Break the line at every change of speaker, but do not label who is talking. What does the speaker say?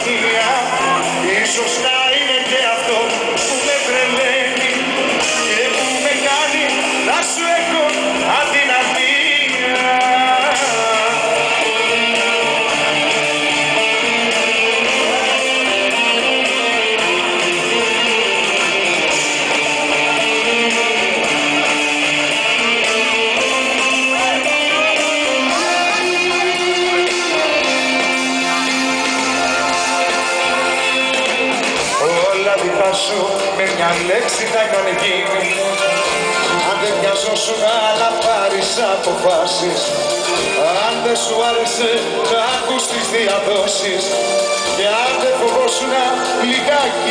αδυναμία. Ίσως να είναι και αυτό που με τρελαίνει και που με κάνει να σου έχω αδυναμία. Σου με μια λέξη θα είχαν γίνει. Αν δεν βιαζόσουν να πάρεις αποφάσεις, αν δεν σου άρεσε να ακούς τις διαδόσεις, και αν δεν φοβόσουν λιγάκι